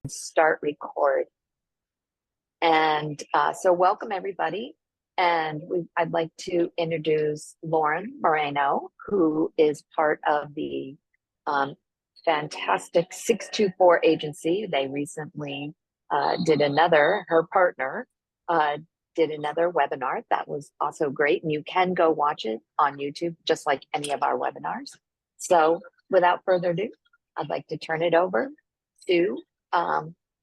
Start record. And so welcome everybody. And I'd like to introduce Lauren Moreno, who is part of the fantastic 624 agency. They recently her partner did another webinar that was also great. And you can go watch it on YouTube, just like any of our webinars. So without further ado, I'd like to turn it over to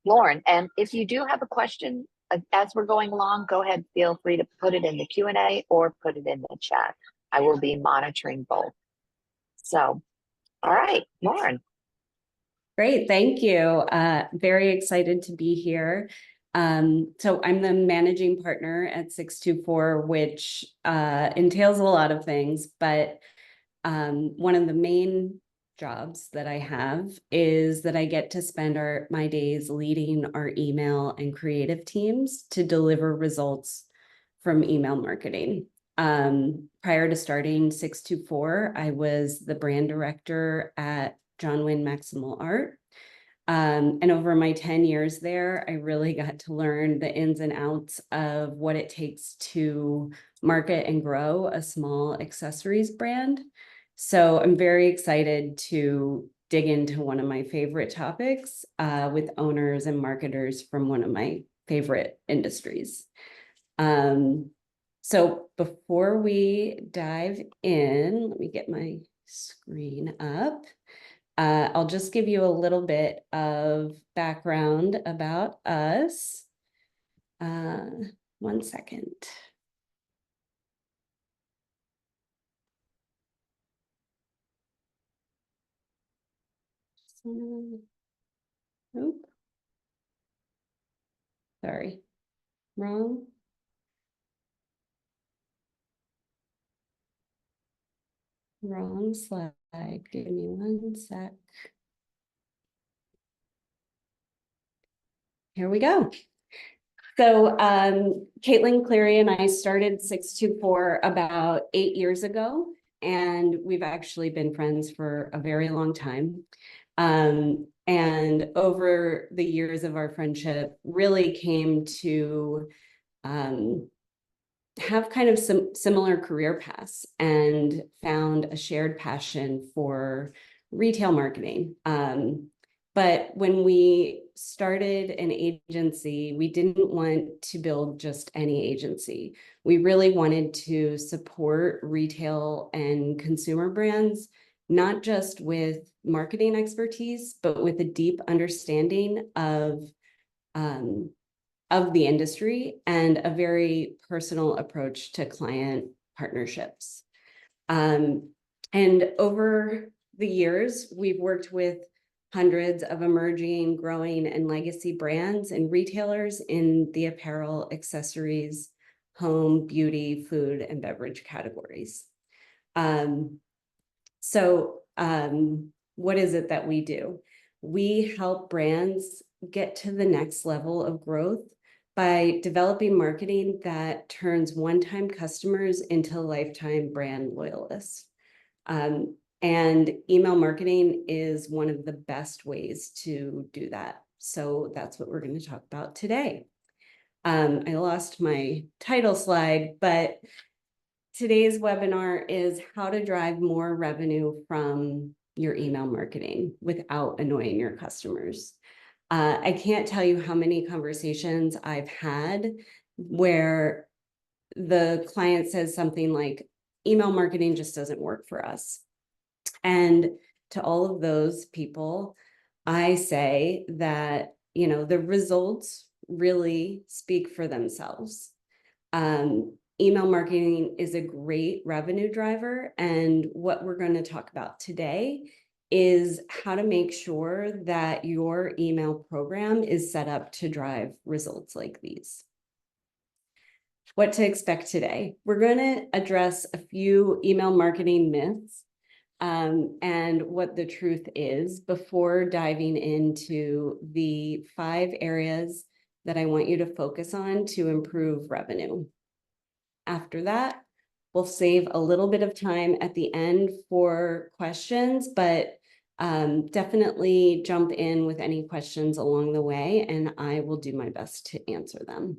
Lauren. And if you do have a question as we're going along, go ahead, feel free to put it in the Q&A or put it in the chat. I will be monitoring both. So, all right, Lauren. Great, thank you. Very excited to be here. So I'm the managing partner at 624, which entails a lot of things, but one of the main jobs that I have is that I get to spend my days leading our email and creative teams to deliver results from email marketing. Prior to starting 624, I was the brand director at John Wayne Maximal Art. And over my 10 years there, I really got to learn the ins and outs of what it takes to market and grow a small accessories brand. So I'm very excited to dig into one of my favorite topics with owners and marketers from one of my favorite industries. So before we dive in, let me get my screen up. I'll just give you a little bit of background about us. 1 second. Nope. Sorry, wrong. Wrong slide. Give me 1 sec. Here we go. So Caitlin Cleary and I started 624 about 8 years ago, and we've actually been friends for a very long time. And over the years of our friendship, really came to have kind of some similar career paths and found a shared passion for retail marketing. But when we started an agency, we didn't want to build just any agency. We really wanted to support retail and consumer brands, not just with marketing expertise, but with a deep understanding of the industry and a very personal approach to client partnerships. And over the years, we've worked with hundreds of emerging, growing, and legacy brands and retailers in the apparel, accessories, home, beauty, food, and beverage categories. What is it that we do? We help brands get to the next level of growth by developing marketing that turns one-time customers into lifetime brand loyalists. And email marketing is one of the best ways to do that. So that's what we're going to talk about today. I lost my title slide, but today's webinar is how to drive more revenue from your email marketing without annoying your customers. I can't tell you how many conversations I've had where the client says something like, email marketing just doesn't work for us. And to all of those people, I say that, the results really speak for themselves. Email marketing is a great revenue driver. And what we're going to talk about today is how to make sure that your email program is set up to drive results like these. What to expect today. We're going to address a few email marketing myths and what the truth is before diving into the 5 areas that I want you to focus on to improve revenue. After that, we'll save a little bit of time at the end for questions, but Definitely jump in with any questions along the way, and I will do my best to answer them.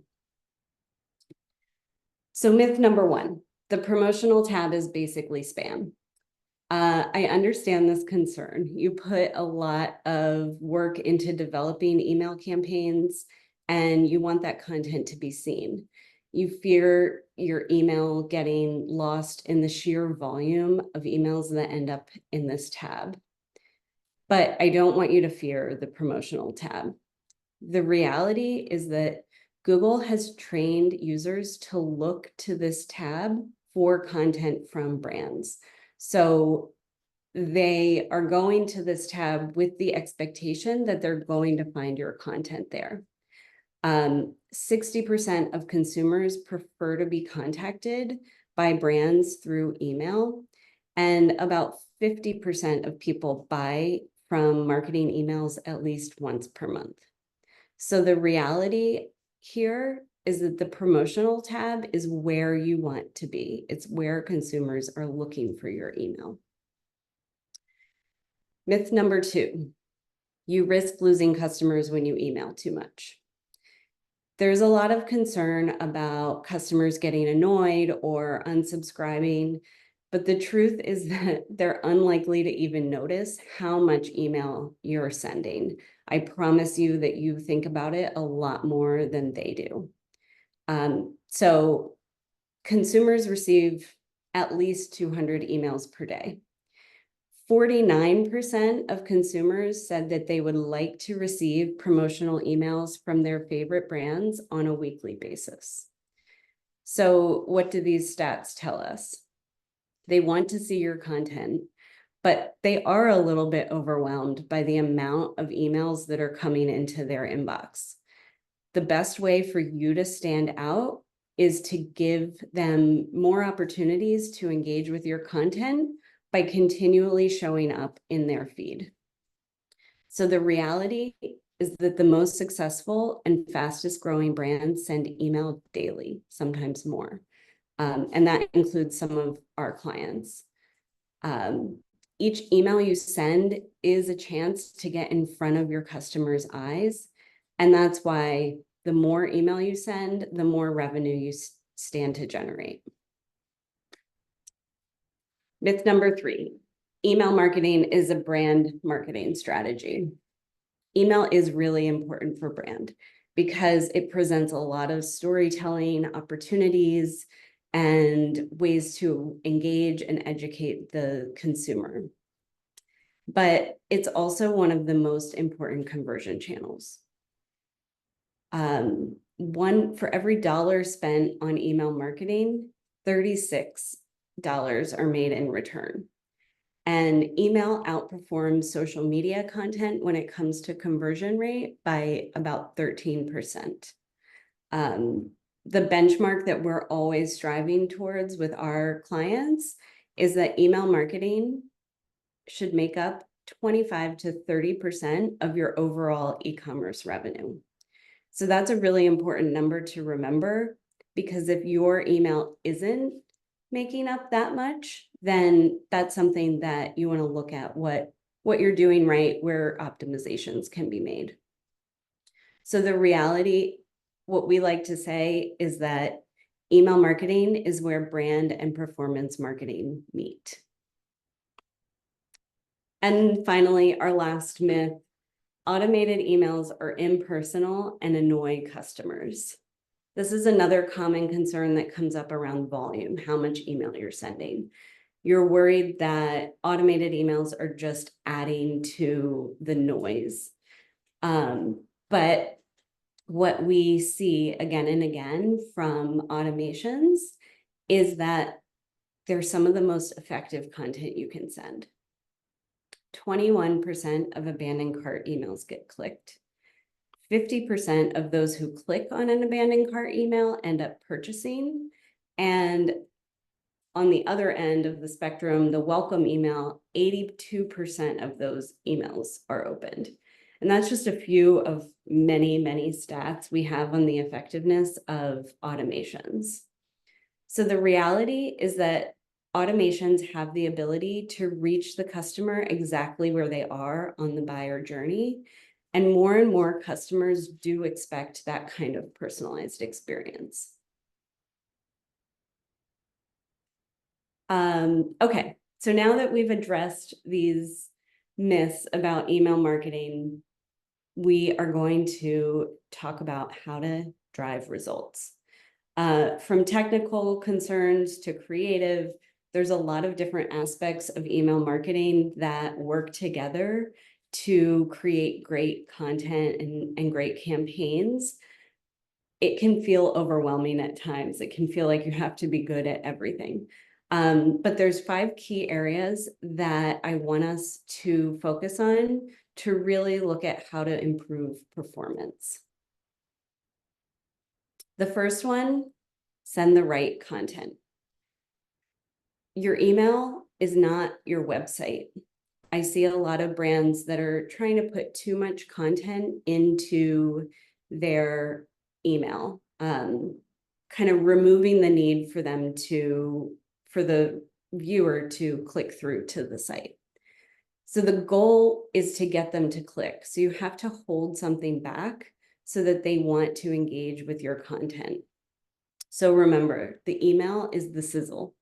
So myth number one, the promotional tab is basically spam. I understand this concern. You put a lot of work into developing email campaigns, and you want that content to be seen. You fear your email getting lost in the sheer volume of emails that end up in this tab. But I don't want you to fear the promotional tab. The reality is that Google has trained users to look to this tab for content from brands. So they are going to this tab with the expectation that they're going to find your content there. 60% of consumers prefer to be contacted by brands through email, and about 50% of people buy from marketing emails at least once per month. So the reality here is that the promotional tab is where you want to be. It's where consumers are looking for your email. Myth number two, you risk losing customers when you email too much. There's a lot of concern about customers getting annoyed or unsubscribing, but the truth is that they're unlikely to even notice how much email you're sending. I promise you that you think about it a lot more than they do. So consumers receive at least 200 emails per day. 49% of consumers said that they would like to receive promotional emails from their favorite brands on a weekly basis. So what do these stats tell us? They want to see your content, but they are a little bit overwhelmed by the amount of emails that are coming into their inbox. The best way for you to stand out is to give them more opportunities to engage with your content by continually showing up in their feed. So the reality is that the most successful and fastest growing brands send email daily, sometimes more. And that includes some of our clients. Each email you send is a chance to get in front of your customers' eyes. And that's why the more email you send, the more revenue you stand to generate. Myth number three, email marketing is a brand marketing strategy. Email is really important for brand because it presents a lot of storytelling opportunities and ways to engage and educate the consumer. But it's also one of the most important conversion channels. For every dollar spent on email marketing, $36 are made in return. And email outperforms social media content when it comes to conversion rate by about 13%. The benchmark that we're always striving towards with our clients is that email marketing should make up 25 to 30% of your overall e-commerce revenue. So that's a really important number to remember, because if your email isn't making up that much, then that's something that you want to look at what you're doing right, where optimizations can be made. So the reality, what we like to say is that email marketing is where brand and performance marketing meet. And finally, our last myth, automated emails are impersonal and annoy customers. This is another common concern that comes up around volume, how much email you're sending. You're worried that automated emails are just adding to the noise. But what we see again and again from automations is that they're some of the most effective content you can send. 21% of abandoned cart emails get clicked. 50% of those who click on an abandoned cart email end up purchasing. And on the other end of the spectrum, the welcome email, 82% of those emails are opened. And that's just a few of many, many stats we have on the effectiveness of automations. So the reality is that automations have the ability to reach the customer exactly where they are on the buyer journey. And more customers do expect that kind of personalized experience. Okay, so now that we've addressed these myths about email marketing, we are going to talk about how to drive results. From technical concerns to creative, there's a lot of different aspects of email marketing that work together to create great content and great campaigns. It can feel overwhelming at times. It can feel like you have to be good at everything. But there's 5 key areas that I want us to focus on to really look at how to improve performance. The first one, send the right content. Your email is not your website. I see a lot of brands that are trying to put too much content into their email, kind of removing the need for them for the viewer to click through to the site. So the goal is to get them to click. So you have to hold something back so that they want to engage with your content. So remember, the email is the sizzle.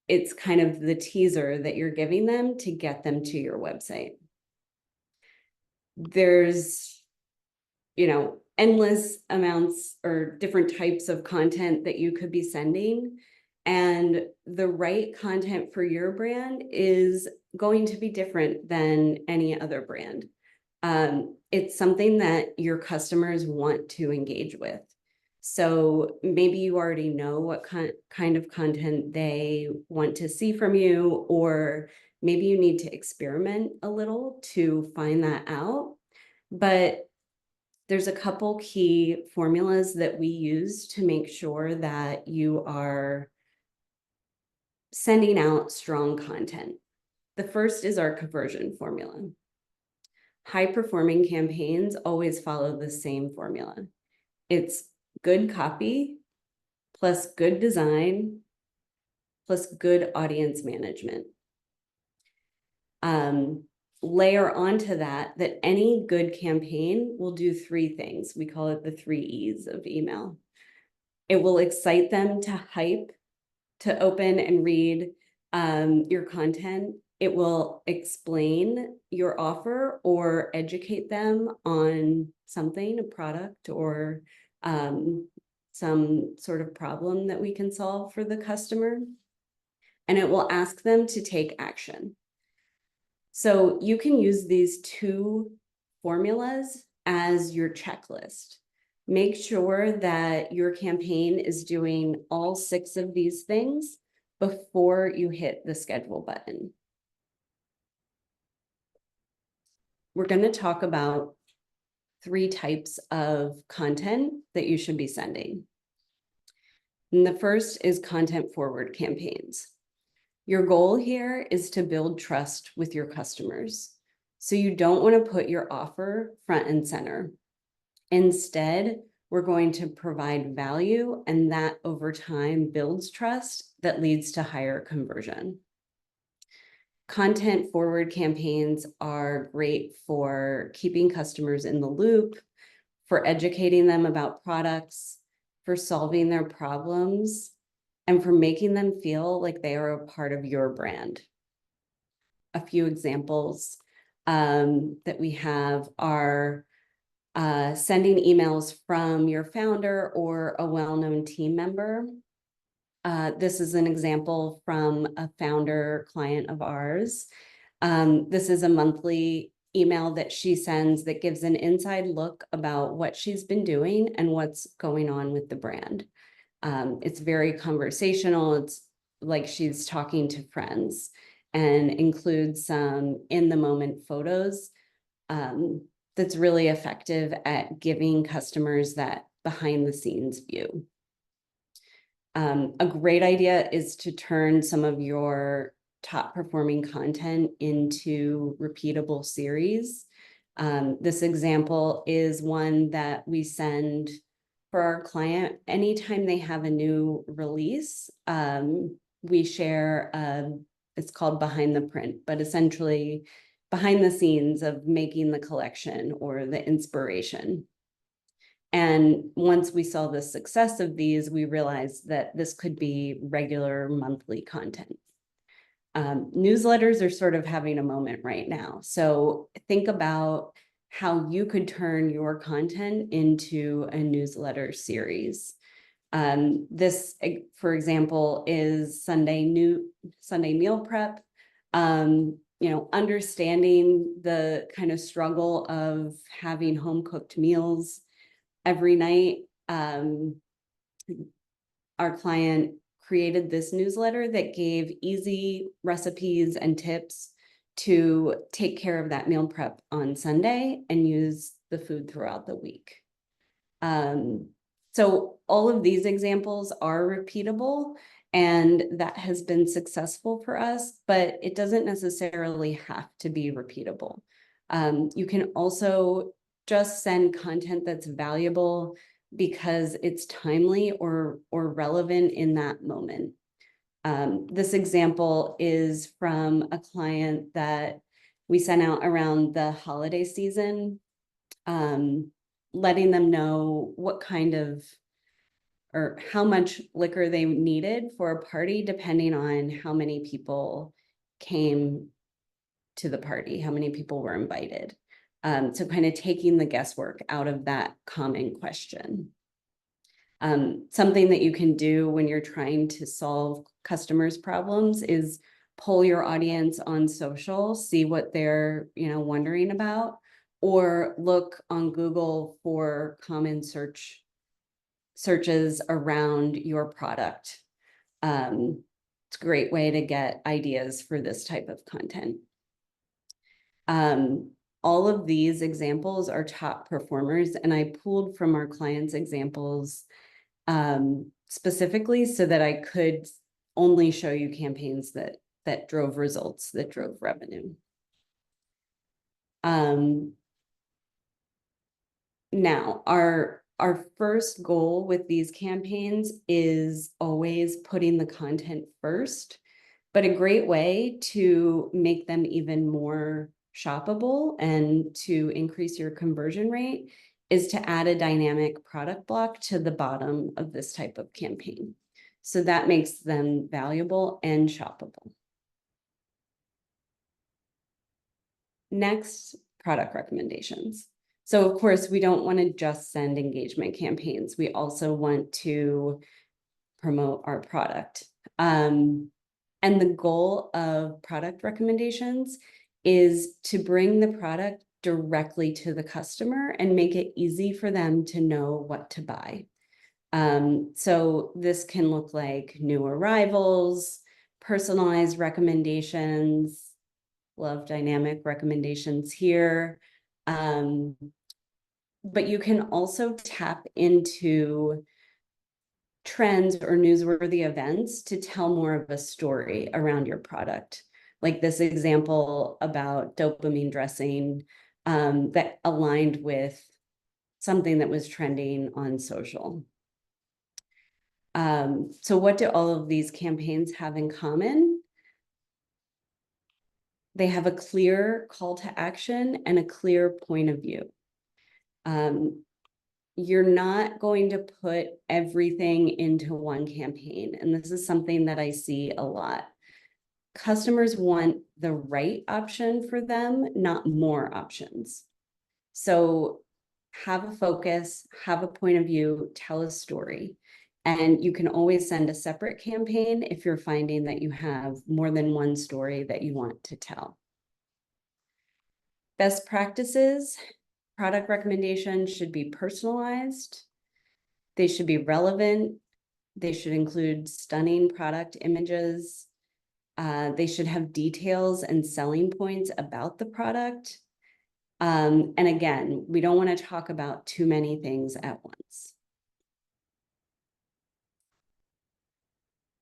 It's kind of the teaser that you're giving them to get them to your website. There's, endless amounts or different types of content that you could be sending. And the right content for your brand is going to be different than any other brand. It's something that your customers want to engage with. So maybe you already know what kind of content they want to see from you, or maybe you need to experiment a little to find that out. But there's a couple key formulas that we use to make sure that you are sending out strong content. The first is our conversion formula. High-performing campaigns always follow the same formula. It's good copy, plus good design, plus good audience management. Layer onto that any good campaign will do 3 things. We call it the 3 E's of email. It will excite them to hype, to open and read your content. It will explain your offer or educate them on something, a product, or some sort of problem that we can solve for the customer. And it will ask them to take action. So you can use these 2 formulas as your checklist. Make sure that your campaign is doing all 6 of these things before you hit the schedule button. We're going to talk about 3 types of content that you should be sending. And the first is content forward campaigns. Your goal here is to build trust with your customers. So you don't want to put your offer front and center. Instead, we're going to provide value, and that over time builds trust that leads to higher conversion. Content forward campaigns are great for keeping customers in the loop, for educating them about products, for solving their problems, and for making them feel like they are a part of your brand. A few examples that we have are sending emails from your founder or a well-known team member. This is an example from a founder client of ours. This is a monthly email that she sends that gives an inside look about what she's been doing and what's going on with the brand. It's very conversational. It's like she's talking to friends, and includes some in-the-moment photos that's really effective at giving customers that behind-the-scenes view. A great idea is to turn some of your top performing content into repeatable series. This example is one that we send for our client, anytime they have a new release, we share, it's called behind the print, but essentially behind the scenes of making the collection or the inspiration. And once we saw the success of these, we realized that this could be regular monthly content. Newsletters are sort of having a moment right now. So think about how you could turn your content into a newsletter series. This, for example, is Sunday meal prep. Understanding the kind of struggle of having home cooked meals every night. Our client created this newsletter that gave easy recipes and tips to take care of that meal prep on Sunday and use the food throughout the week. So all of these examples are repeatable, and that has been successful for us, but it doesn't necessarily have to be repeatable. You can also just send content that's valuable because it's timely or relevant in that moment. This example is from a client that we sent out around the holiday season, letting them know what kind of or how much liquor they needed for a party, depending on how many people came to the party, how many people were invited. So kind of taking the guesswork out of that common question. Something that you can do when you're trying to solve customers' problems is poll your audience on social, see what they're wondering about, or look on Google for common searches around your product. It's a great way to get ideas for this type of content. All of these examples are top performers, and I pulled from our clients' examples specifically so that I could only show you campaigns that drove results, that drove revenue. Now, our first goal with these campaigns is always putting the content first, but a great way to make them even more shoppable and to increase your conversion rate is to add a dynamic product block to the bottom of this type of campaign. So that makes them valuable and shoppable. Next, product recommendations. So of course, we don't want to just send engagement campaigns. We also want to promote our product. And the goal of product recommendations is to bring the product directly to the customer and make it easy for them to know what to buy. So this can look like new arrivals, personalized recommendations, love dynamic recommendations here. But you can also tap into trends or newsworthy events to tell more of a story around your product. Like this example about dopamine dressing that aligned with something that was trending on social. So what do all of these campaigns have in common? They have a clear call to action and a clear point of view. You're not going to put everything into one campaign. And this is something that I see a lot. Customers want the right option for them, not more options. So have a focus, have a point of view, tell a story. And you can always send a separate campaign if you're finding that you have more than one story that you want to tell. Best practices. Product recommendations should be personalized. They should be relevant. They should include stunning product images. They should have details and selling points about the product. And again, we don't want to talk about too many things at once.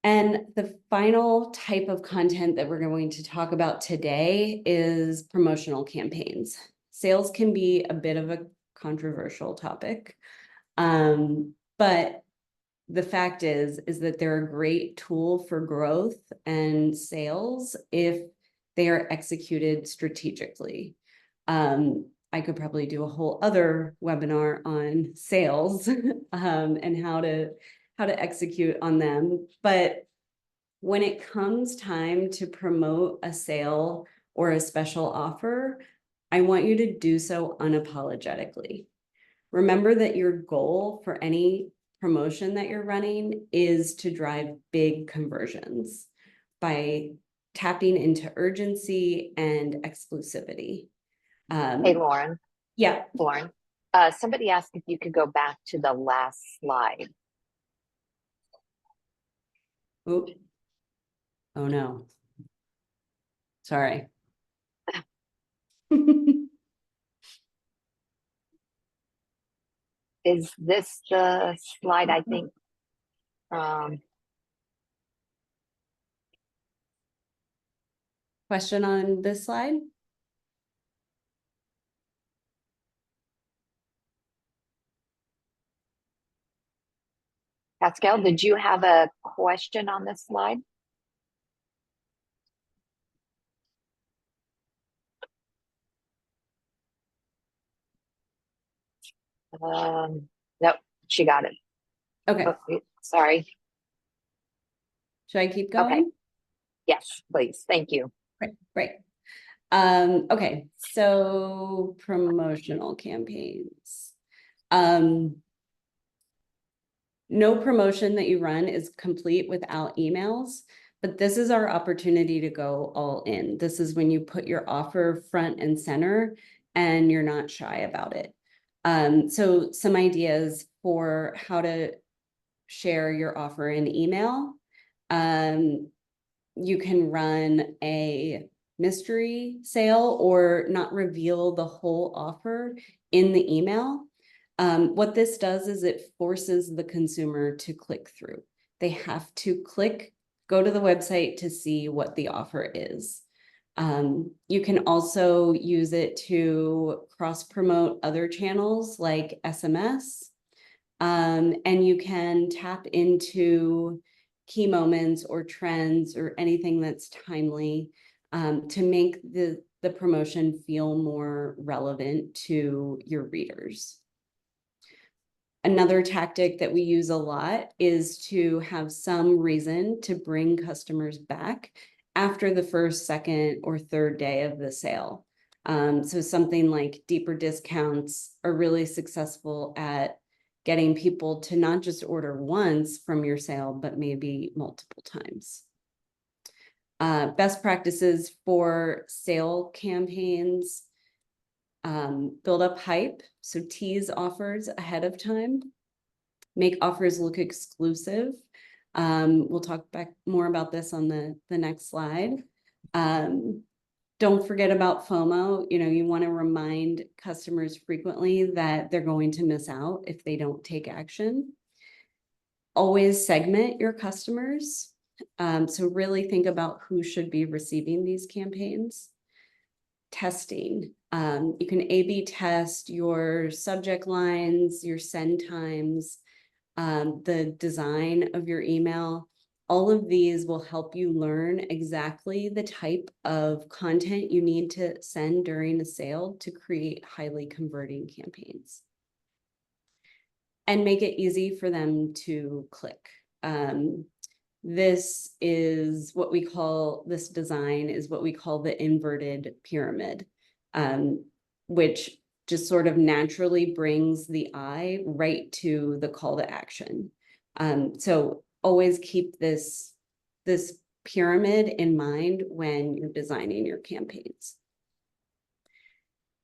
And the final type of content that we're going to talk about today is promotional campaigns. Sales can be a bit of a controversial topic. But the fact is that they're a great tool for growth and sales if they are executed strategically. I could probably do a whole other webinar on sales and how to execute on them. But when it comes time to promote a sale or a special offer, I want you to do so unapologetically. Remember that your goal for any promotion that you're running is to drive big conversions by tapping into urgency and exclusivity. Hey, Lauren, Yeah. Lauren, somebody asked if you could go back to the last slide. Oh, oh no. Sorry. Is this the slide? I think, Question on this slide? Pascal, did you have a question on this slide? Nope, she got it. Okay. Oh, sorry. Should I keep Okay. going? Yes, please. Thank you. Right. Okay, so promotional campaigns. No promotion that you run is complete without emails, but this is our opportunity to go all in. This is when you put your offer front and center and you're not shy about it. So some ideas for how to share your offer in email. You can run a mystery sale or not reveal the whole offer in the email. What this does is it forces the consumer to click through. They have to go to the website to see what the offer is. You can also use it to cross-promote other channels like SMS. And you can tap into key moments or trends or anything that's timely to make the promotion feel more relevant to your readers. Another tactic that we use a lot is to have some reason to bring customers back after the first, second, or third day of the sale. So something like deeper discounts are really successful at getting people to not just order once from your sale, but maybe multiple times. Best practices for sale campaigns. Build up hype, so tease offers ahead of time. Make offers look exclusive. We'll talk back more about this on the next slide. Don't forget about FOMO. You want to remind customers frequently that they're going to miss out if they don't take action. Always segment your customers. So really think about who should be receiving these campaigns. Testing. You can A/B test your subject lines, your send times, the design of your email. All of these will help you learn exactly the type of content you need to send during a sale to create highly converting campaigns. And make it easy for them to click. This design is what we call the inverted pyramid, which just sort of naturally brings the eye right to the call to action. So always keep this pyramid in mind when you're designing your campaigns.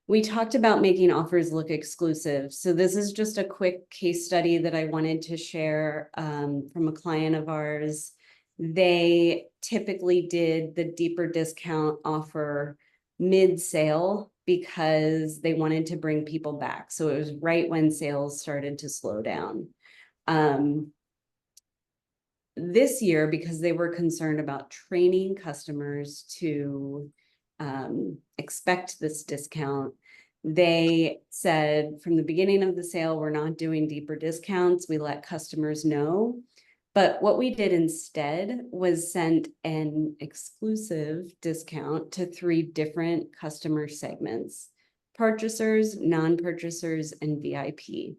We talked about making offers look exclusive. So this is just a quick case study that I wanted to share from a client of ours. They typically did the deeper discount offer mid-sale because they wanted to bring people back. So it was right when sales started to slow down. This year, because they were concerned about training customers to expect this discount, They said from the beginning of the sale, we're not doing deeper discounts. We let customers know. But what we did instead was send an exclusive discount to 3 different customer segments: purchasers, non-purchasers, and VIP.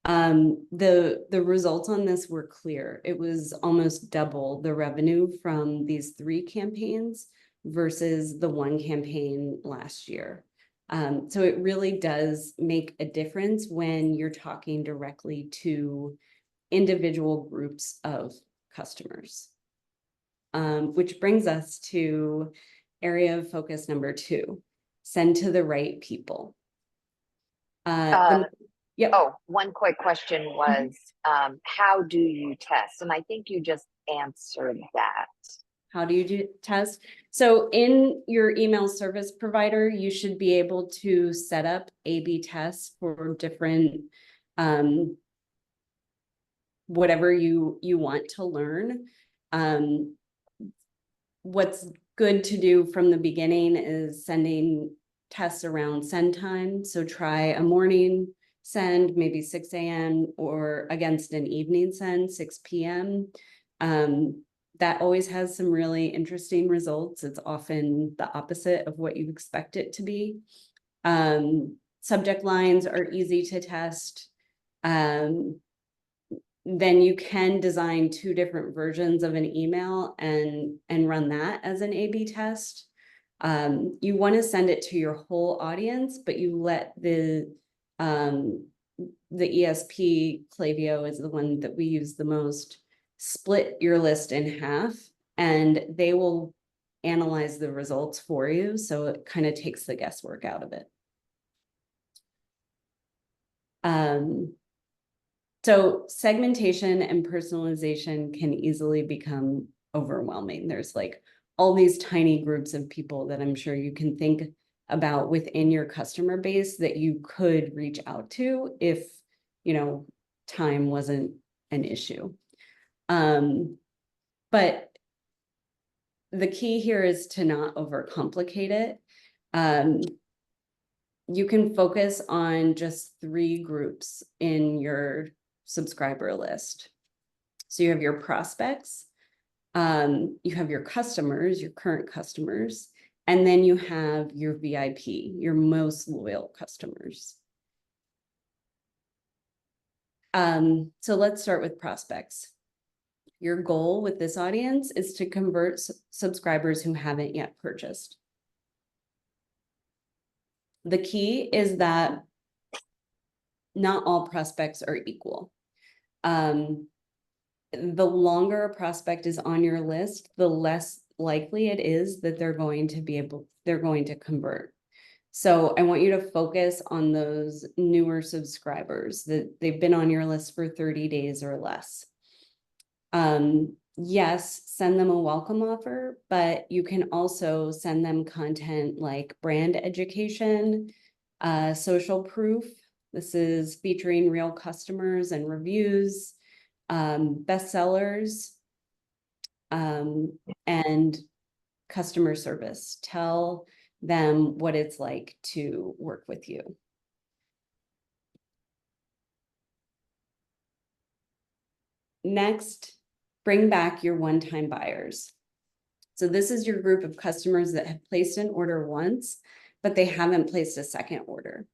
The results on this were clear. It was almost double the revenue from these 3 campaigns versus the 1 campaign last year. So it really does make a difference when you're talking directly to individual groups of customers. Which brings us to area of focus number 2, send to the right people. Yep. Oh, one quick question was, how do you test? And I think you just answered that. How do you do test? So in your email service provider, you should be able to set up A/B tests for different whatever you want to learn. What's good to do from the beginning is sending tests around send time. So try a morning send, maybe 6 a.m. or against an evening send, 6 p.m. That always has some really interesting results. It's often the opposite of what you expect it to be. Subject lines are easy to test. Then you can design 2 different versions of an email and run that as an A/B test. You want to send it to your whole audience, but you let the ESP, Klaviyo is the one that we use the most, split your list in half, and they will analyze the results for you. So it kind of takes the guesswork out of it. So segmentation and personalization can easily become overwhelming. There's like all these tiny groups of people that I'm sure you can think about within your customer base that you could reach out to if, time wasn't an issue. But the key here is to not overcomplicate it. You can focus on just 3 groups in your subscriber list. So you have your prospects, you have your customers, your current customers, and then you have your VIP, your most loyal customers. So let's start with prospects. Your goal with this audience is to convert subscribers who haven't yet purchased. The key is that not all prospects are equal. The longer a prospect is on your list, the less likely it is that they're going to convert. So I want you to focus on those newer subscribers that they've been on your list for 30 days or less. Yes, send them a welcome offer, but you can also send them content like brand education, social proof. This is featuring real customers and reviews, bestsellers, and customer service. Tell them what it's like to work with you. Next, bring back your one-time buyers. So this is your group of customers that have placed an order once, but they haven't placed a second order.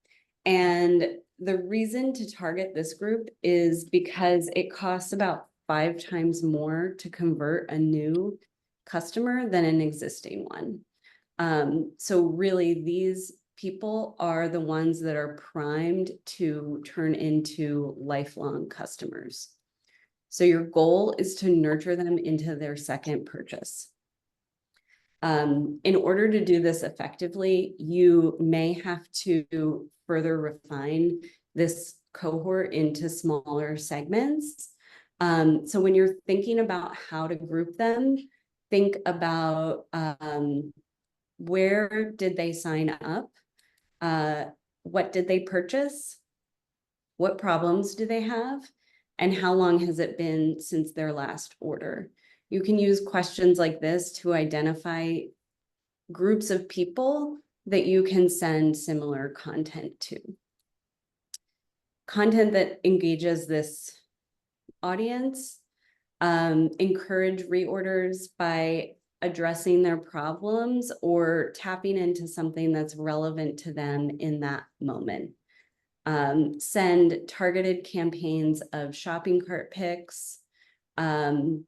And the reason to target this group is because it costs about 5 times more to convert a new customer than an existing one. So really, these people are the ones that are primed to turn into lifelong customers. So your goal is to nurture them into their second purchase. In order to do this effectively, you may have to further refine this cohort into smaller segments. So when you're thinking about how to group them, think about where did they sign up? What did they purchase? What problems do they have? And how long has it been since their last order? You can use questions like this to identify groups of people that you can send similar content to. Content that engages this audience, encourage reorders by addressing their problems or tapping into something that's relevant to them in that moment. Send targeted campaigns of shopping cart pics, send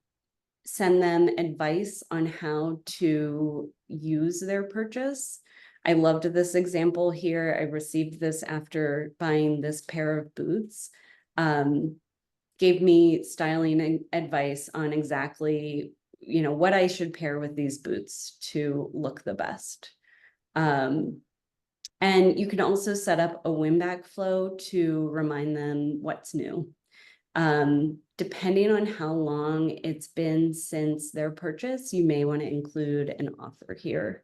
them advice on how to use their purchase. I loved this example here. I received this after buying this pair of boots. Gave me styling and advice on exactly, what I should pair with these boots to look the best. And you can also set up a win-back flow to remind them what's new. Depending on how long it's been since their purchase, you may want to include an offer here.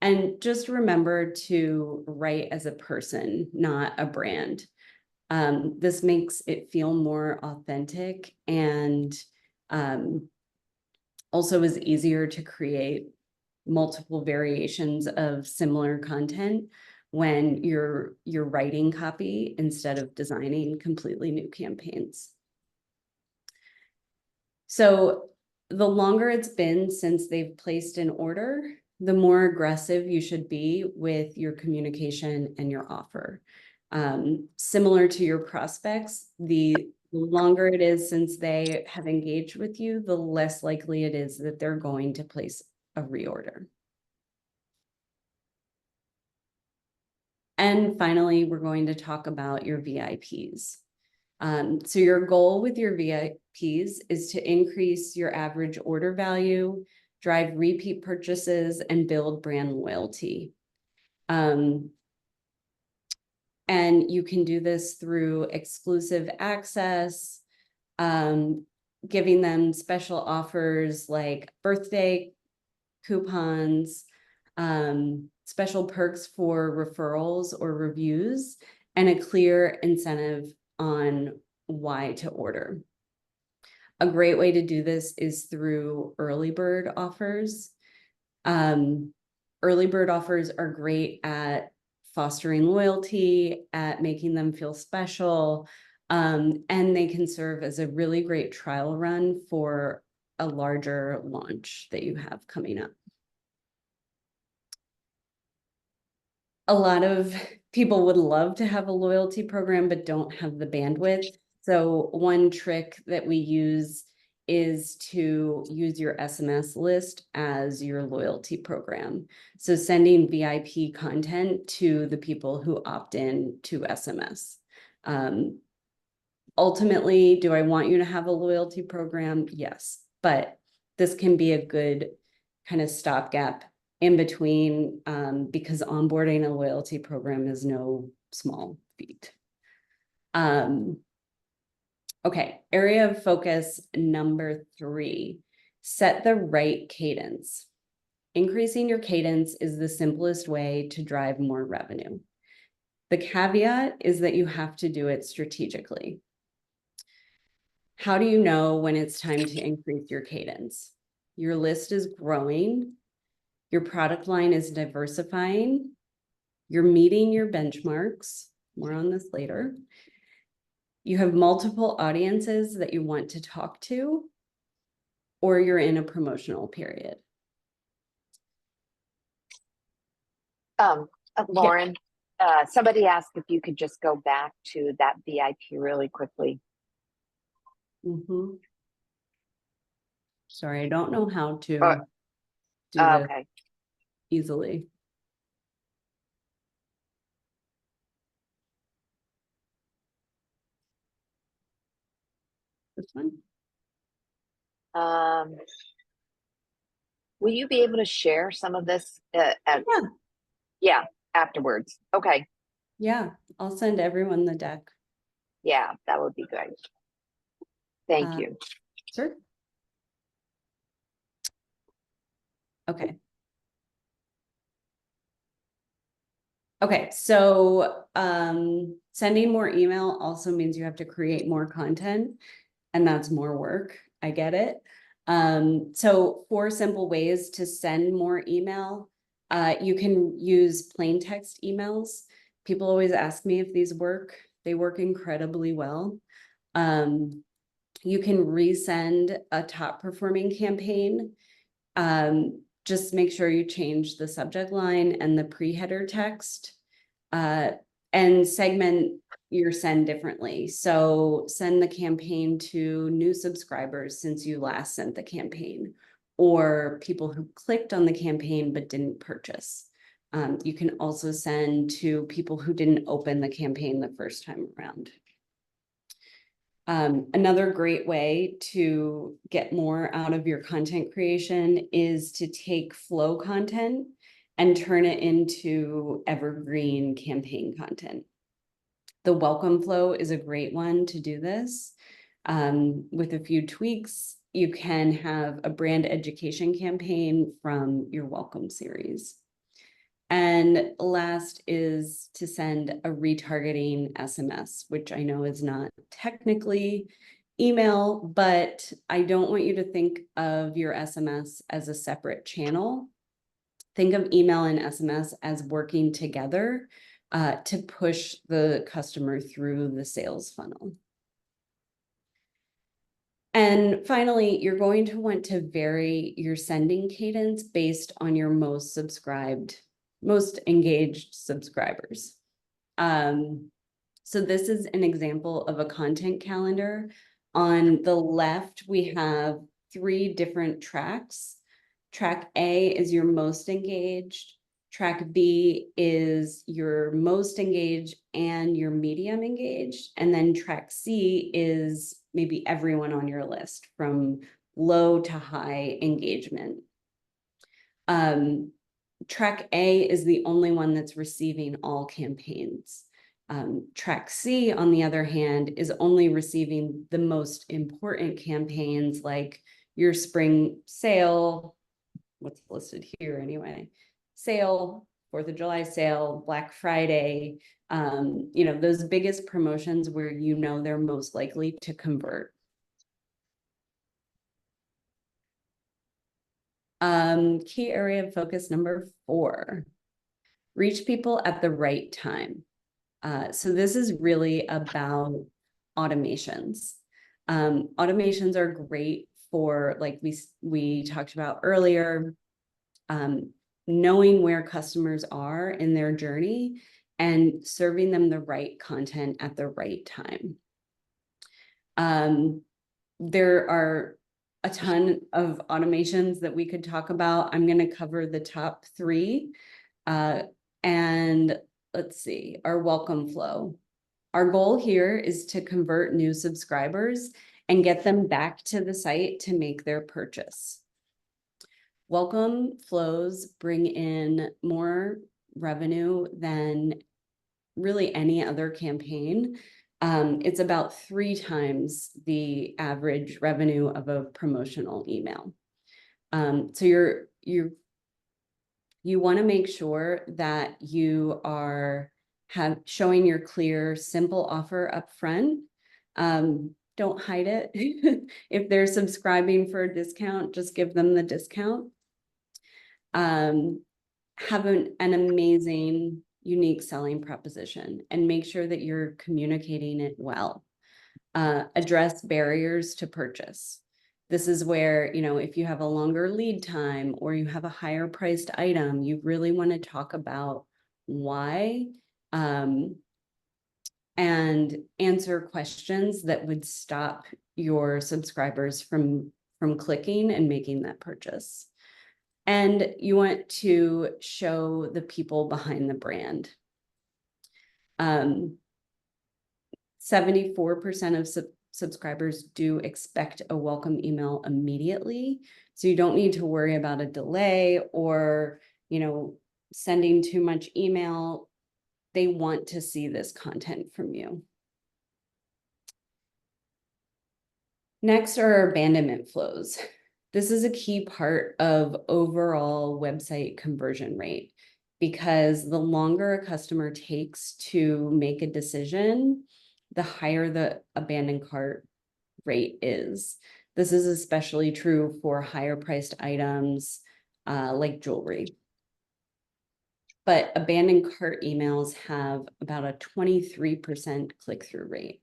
And just remember to write as a person, not a brand. This makes it feel more authentic and also is easier to create multiple variations of similar content when you're writing copy instead of designing completely new campaigns. So the longer it's been since they've placed an order, the more aggressive you should be with your communication and your offer. Similar to your prospects, the longer it is since they have engaged with you, the less likely it is that they're going to place a reorder. And finally, we're going to talk about your VIPs. So your goal with your VIPs is to increase your average order value, drive repeat purchases, and build brand loyalty. And you can do this through exclusive access, giving them special offers like birthday coupons, special perks for referrals or reviews, and a clear incentive on why to order. A great way to do this is through early bird offers. Early bird offers are great at fostering loyalty, at making them feel special, and they can serve as a really great trial run for a larger launch that you have coming up. A lot of people would love to have a loyalty program, but don't have the bandwidth. So one trick that we use is to use your SMS list as your loyalty program. So sending VIP content to the people who opt in to SMS. Ultimately, do I want you to have a loyalty program? Yes, but this can be a good kind of stopgap in between, because onboarding a loyalty program is no small feat. Okay, area of focus number 3, set the right cadence. Increasing your cadence is the simplest way to drive more revenue. The caveat is that you have to do it strategically. How do you know when it's time to increase your cadence? Your list is growing, your product line is diversifying, you're meeting your benchmarks, more on this later. You have multiple audiences that you want to talk to, or you're in a promotional period. Lauren, somebody asked if you could just go back to that VIP really quickly. Sorry, I don't know how to do this easily. This one? Will you be able to share some of this afterwards? Okay. Yeah, I'll send everyone the deck. Yeah, that would be great. Thank you. Sure. Okay. Okay, so sending more email also means you have to create more content, and that's more work. I get it. So 4 simple ways to send more email. You can use plain text emails. People always ask me if these work. They work incredibly well. You can resend a top performing campaign. Just make sure you change the subject line and the pre-header text, and segment your send differently. So send the campaign to new subscribers since you last sent the campaign, or people who clicked on the campaign but didn't purchase. You can also send to people who didn't open the campaign the first time around. Another great way to get more out of your content creation is to take flow content and turn it into evergreen campaign content. The welcome flow is a great one to do this. With a few tweaks, you can have a brand education campaign from your welcome series. And last is to send a retargeting SMS, which I know is not technically email, but I don't want you to think of your SMS as a separate channel. Think of email and SMS as working together to push the customer through the sales funnel. And finally, you're going to want to vary your sending cadence based on your most engaged subscribers. So this is an example of a content calendar. On the left, we have 3 different tracks. Track A is your most engaged. Track B is your most engaged and your medium engaged. And then track C is maybe everyone on your list from low to high engagement. Track A is the only one that's receiving all campaigns. Track C, on the other hand, is only receiving the most important campaigns like your spring sale, what's listed here anyway, sale, 4th of July sale, Black Friday, those biggest promotions where they're most likely to convert. Key area of focus number 4, reach people at the right time. So this is really about automations. Automations are great for, like we talked about earlier, knowing where customers are in their journey and serving them the right content at the right time. There are a ton of automations that we could talk about. I'm going to cover the top 3. And let's see, our welcome flow. Our goal here is to convert new subscribers and get them back to the site to make their purchase. Welcome flows bring in more revenue than really any other campaign. It's about 3 times the average revenue of a promotional email. So you want to make sure that you are showing your clear, simple offer up front. Don't hide it. If they're subscribing for a discount, just give them the discount. Have an amazing, unique selling proposition and make sure that you're communicating it well. Address barriers to purchase. This is where, if you have a longer lead time or you have a higher priced item, you really want to talk about why, and answer questions that would stop your subscribers from clicking and making that purchase. And you want to show the people behind the brand. 74% of subscribers do expect a welcome email immediately. So you don't need to worry about a delay or, sending too much email. They want to see this content from you. Next are abandonment flows. This is a key part of overall website conversion rate because the longer a customer takes to make a decision, the higher the abandoned cart rate is. This is especially true for higher priced items like jewelry. but abandoned cart emails have about a 23% click-through rate.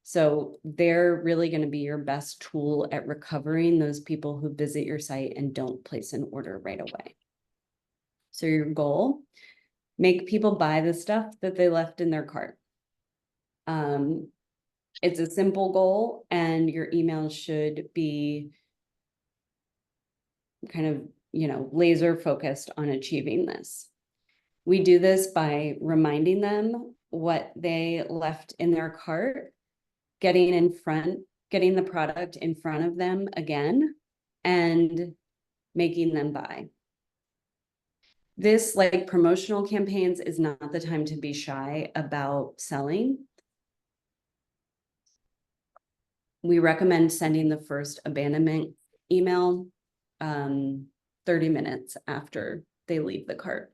So they're really going to be your best tool at recovering those people who visit your site and don't place an order right away. So your goal, make people buy the stuff that they left in their cart. It's a simple goal, and your emails should be kind of, laser focused on achieving this. We do this by reminding them what they left in their cart, getting the product in front of them again, and making them buy. This, like promotional campaigns, is not the time to be shy about selling. We recommend sending the first abandonment email 30 minutes after they leave the cart.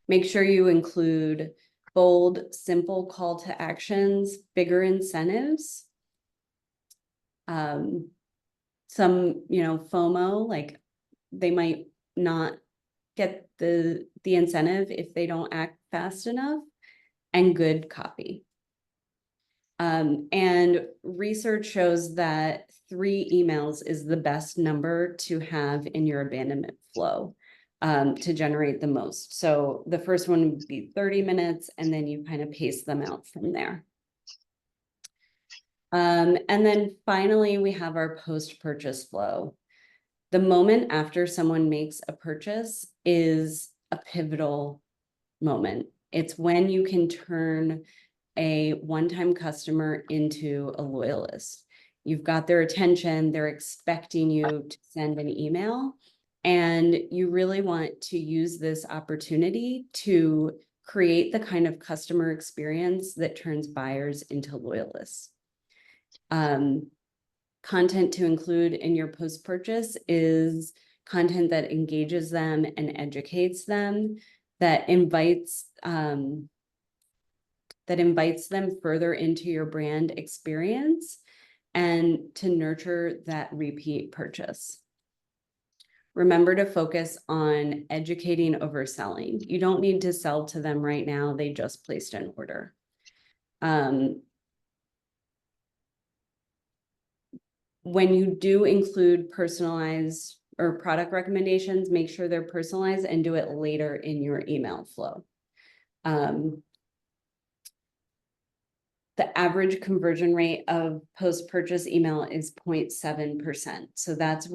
Make sure you include bold, simple call to actions, bigger incentives. Some, FOMO, like they might not get the incentive if they don't act fast enough, and good copy. And research shows that 3 emails is the best number to have in your abandonment flow to generate the most. So the first one would be 30 minutes, and then you kind of pace them out from there. And then finally, we have our post-purchase flow. The moment after someone makes a purchase is a pivotal moment. It's when you can turn a one-time customer into a loyalist. You've got their attention, they're expecting you to send an email, and you really want to use this opportunity to create the kind of customer experience that turns buyers into loyalists. Content to include in your post-purchase is content that engages them and educates them, that invites them further into your brand experience, and to nurture that repeat purchase. Remember to focus on educating over selling. You don't need to sell to them right now. They just placed an order. When you do include personalized or product recommendations, make sure they're personalized and do it later in your email flow. The average conversion rate of post-purchase email is 0.7%. So that's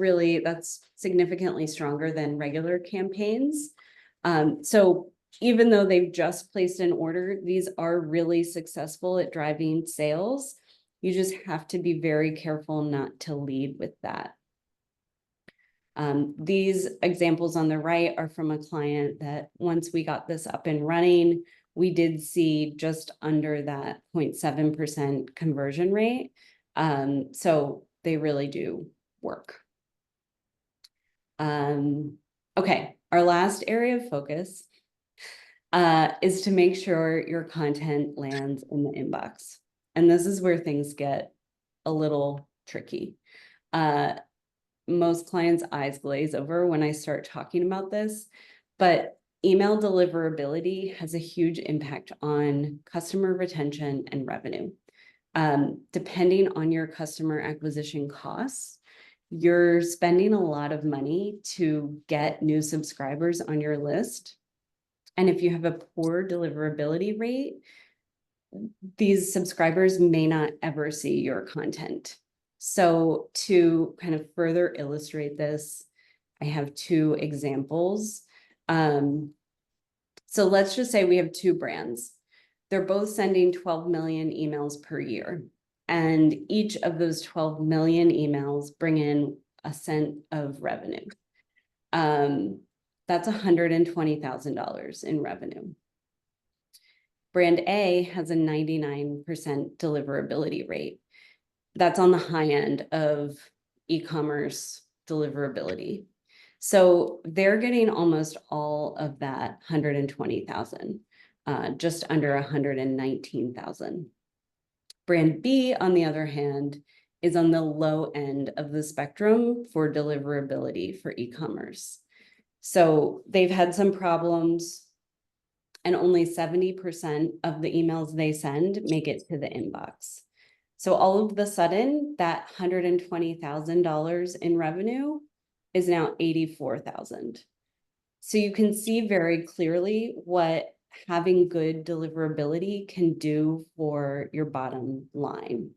significantly stronger than regular campaigns. So even though they've just placed an order, these are really successful at driving sales. You just have to be very careful not to lead with that. These examples on the right are from a client that once we got this up and running, we did see just under that 0.7% conversion rate. So they really do work. Okay, our last area of focus is to make sure your content lands in the inbox. And this is where things get a little tricky. Most clients' eyes glaze over when I start talking about this, but email deliverability has a huge impact on customer retention and revenue. Depending on your customer acquisition costs, you're spending a lot of money to get new subscribers on your list. And if you have a poor deliverability rate, these subscribers may not ever see your content. So to kind of further illustrate this, I have 2 examples. So let's just say we have 2 brands. They're both sending 12 million emails per year. And each of those 12 million emails bring in $0.01 of revenue. That's $120,000 in revenue. Brand A has a 99% deliverability rate. That's on the high end of e-commerce deliverability. So they're getting almost all of that 120,000, just under 119,000. Brand B, on the other hand, is on the low end of the spectrum for deliverability for e-commerce. So they've had some problems and only 70% of the emails they send make it to the inbox. So all of the sudden, that $120,000 in revenue is now 84,000. So you can see very clearly what having good deliverability can do for your bottom line.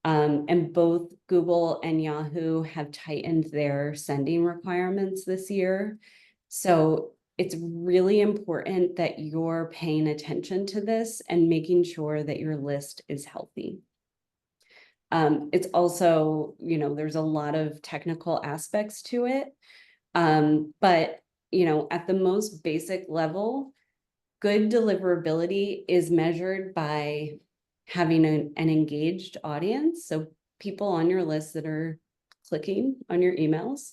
And both Google and Yahoo have tightened their sending requirements this year. So it's really important that you're paying attention to this and making sure that your list is healthy. It's also, there's a lot of technical aspects to it. But, at the most basic level, good deliverability is measured by having an engaged audience. So people on your list that are clicking on your emails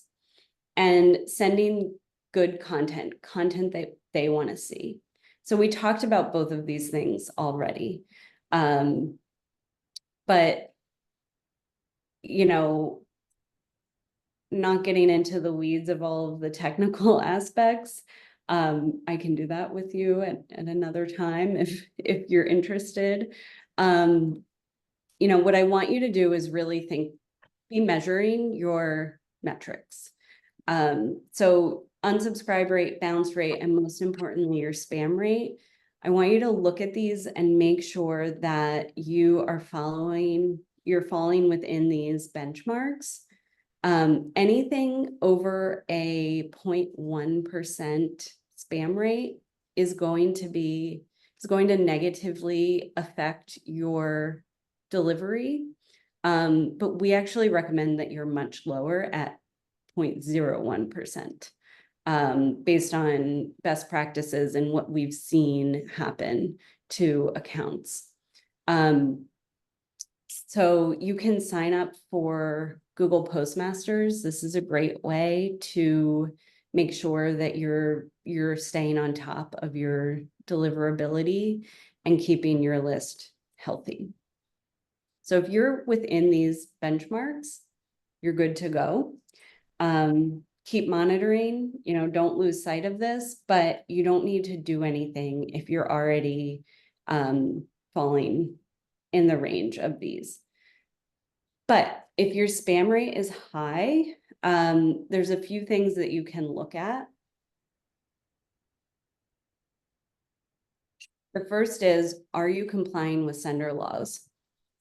and sending good content that they want to see. So we talked about both of these things already. But, not getting into the weeds of all of the technical aspects, I can do that with you at another time if you're interested. What I want you to do is really be measuring your metrics. So unsubscribe rate, bounce rate, and most importantly, your spam rate. I want you to look at these and make sure that you're falling within these benchmarks. Anything over a 0.1% spam rate is going to negatively affect your delivery. But we actually recommend that you're much lower at 0.01%, based on best practices and what we've seen happen to accounts. So you can sign up for Google Postmasters. This is a great way to make sure that you're staying on top of your deliverability and keeping your list healthy. So if you're within these benchmarks, you're good to go. Keep monitoring, don't lose sight of this, but you don't need to do anything if you're already falling in the range of these. But if your spam rate is high, there's a few things that you can look at. The first is, are you complying with sender laws?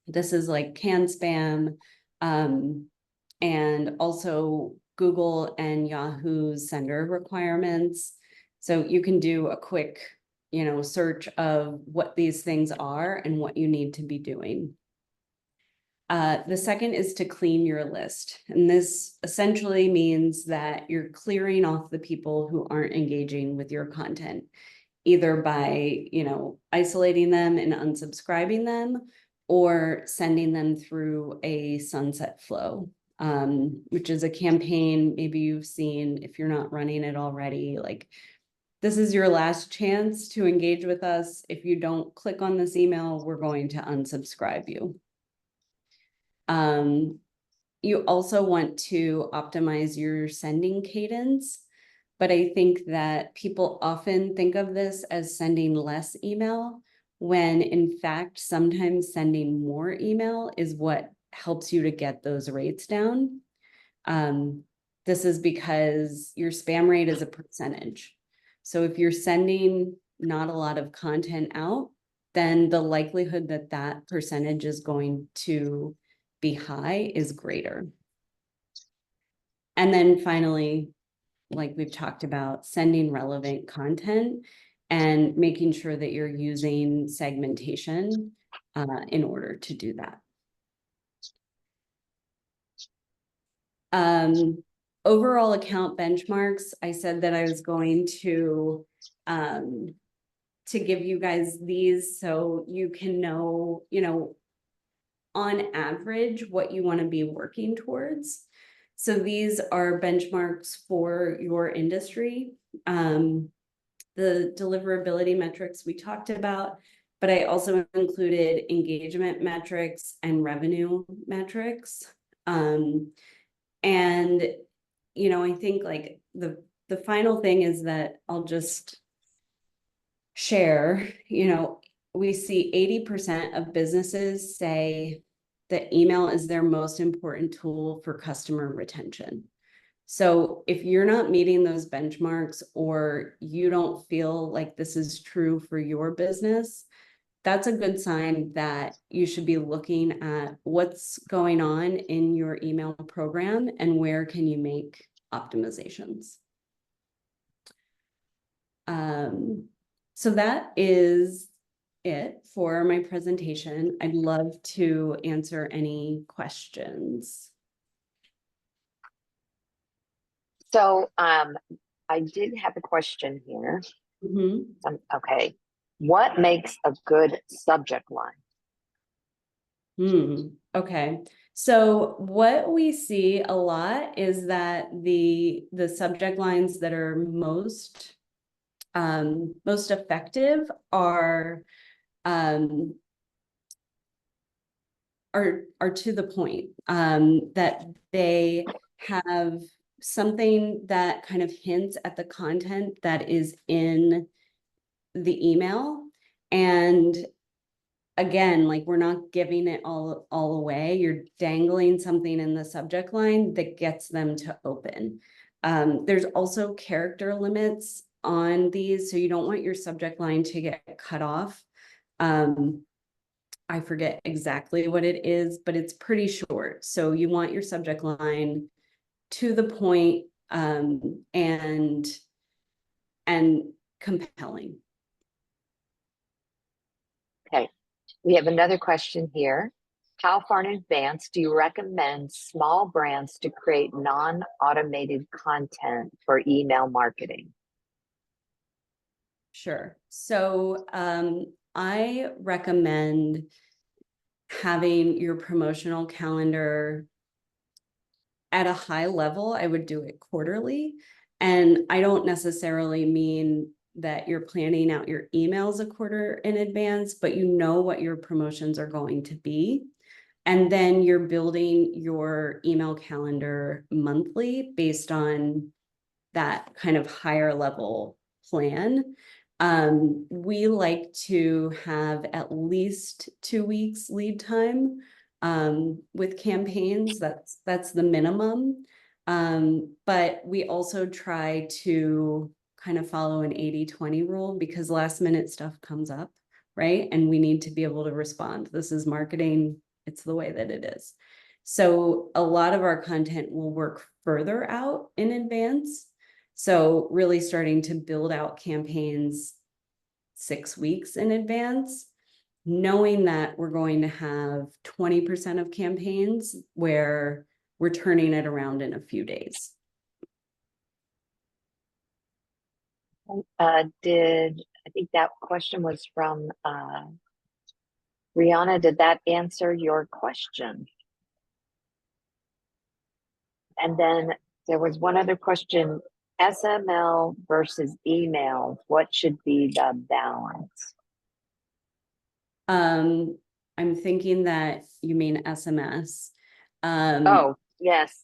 This is like CAN-SPAM, and also Google and Yahoo's sender requirements. So you can do a quick, search of what these things are and what you need to be doing. The second is to clean your list. And this essentially means that you're clearing off the people who aren't engaging with your content, either by, isolating them and unsubscribing them, or sending them through a sunset flow, which is a campaign maybe you've seen if you're not running it already. Like, this is your last chance to engage with us. If you don't click on this email, we're going to unsubscribe you. You also want to optimize your sending cadence, but I think that people often think of this as sending less email, when in fact, sometimes sending more email is what helps you to get those rates down. This is because your spam rate is a percentage. So if you're sending not a lot of content out, then the likelihood that that percentage is going to be high is greater. And then finally, like we've talked about, sending relevant content and making sure that you're using segmentation in order to do that. Overall account benchmarks, I said that I was going to give you guys these so you can know, on average, what you want to be working towards. So these are benchmarks for your industry. The deliverability metrics we talked about, but I also included engagement metrics and revenue metrics. And, I think like the final thing is that I'll just share, we see 80% of businesses say that email is their most important tool for customer retention. So if you're not meeting those benchmarks, or you don't feel like this is true for your business, that's a good sign that you should be looking at what's going on in your email program and where can you make optimizations. So that is it for my presentation. I'd love to answer any questions. So I did have a question here. Okay. What makes a good subject line? Okay. So what we see a lot is that the subject lines that are most effective are to the point, that they have something that kind of hints at the content that is in the email. And again, like, we're not giving it all away. You're dangling something in the subject line that gets them to open. There's also character limits on these, so you don't want your subject line to get cut off. I forget exactly what it is, but it's pretty short. So you want your subject line to the point, and compelling. Okay. We have another question here. How far in advance do you recommend small brands to create non-automated content for email marketing? Sure. So I recommend having your promotional calendar at a high level. I would do it quarterly. And I don't necessarily mean that you're planning out your emails a quarter in advance, but you know what your promotions are going to be. And then you're building your email calendar monthly based on that kind of higher level plan. We like to have at least 2 weeks lead time with campaigns. That's the minimum. But we also try to kind of follow an 80-20 rule, because last minute stuff comes up, right? And we need to be able to respond. This is marketing. It's the way that it is. So a lot of our content will work further out in advance. So really starting to build out campaigns 6 weeks in advance, knowing that we're going to have 20% of campaigns where we're turning it around in a few days. I think that question was from Rihanna. Did that answer your question? And then there was one other question, SML versus email. What should be the balance? I'm thinking that you mean SMS. Oh, yes.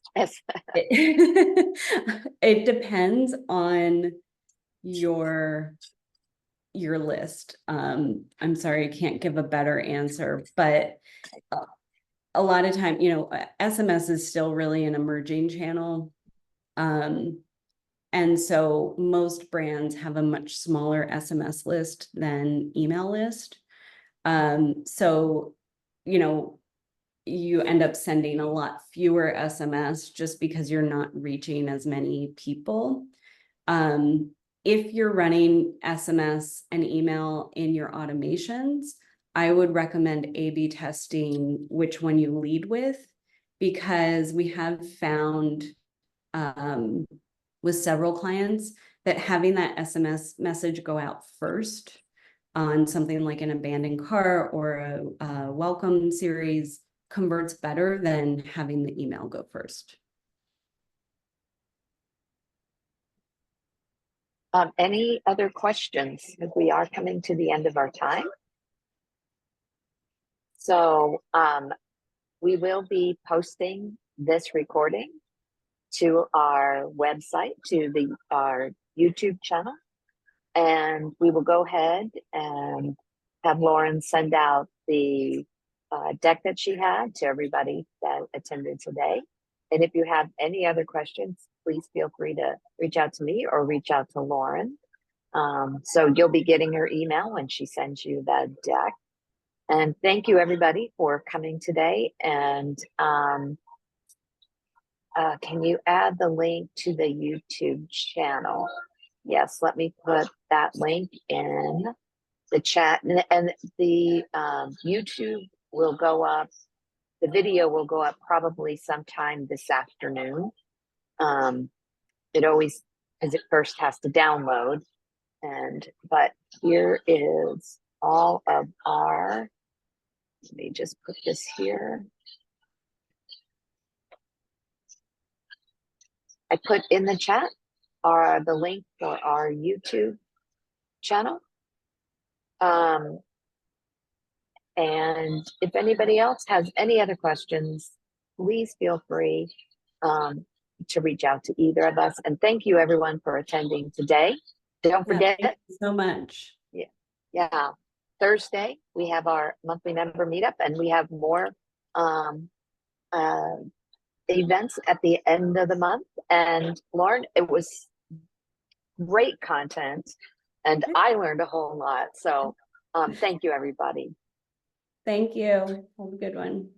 It depends on your list. I'm sorry, I can't give a better answer, but a lot of time, SMS is still really an emerging channel. And so most brands have a much smaller SMS list than email list. So, you end up sending a lot fewer SMS just because you're not reaching as many people. If you're running SMS and email in your automations, I would recommend A/B testing which one you lead with, because we have found with several clients that having that SMS message go out first on something like an abandoned cart or a welcome series converts better than having the email go first. Any other questions? Because we are coming to the end of our time. So we will be posting this recording to our website, to our YouTube channel. And we will go ahead and have Lauren send out the deck that she had to everybody that attended today. And if you have any other questions, please feel free to reach out to me or reach out to Lauren. So you'll be getting her email when she sends you that deck. And thank you everybody for coming today. And can you add the link to the YouTube channel? Yes, let me put that link in the chat, and the YouTube will go up. The video will go up probably sometime this afternoon. It always, as it first has to download, but here is all of our. Let me just put this here. I put in the chat the link for our YouTube channel. And if anybody else has any other questions, please feel free to reach out to either of us. And thank you everyone for attending today. Don't forget. Thank you so much. Yeah. Thursday, we have our monthly member meetup, and we have more events at the end of the month. And Lauren, it was great content, and I learned a whole lot. So thank you, everybody. Thank you. Have a good one.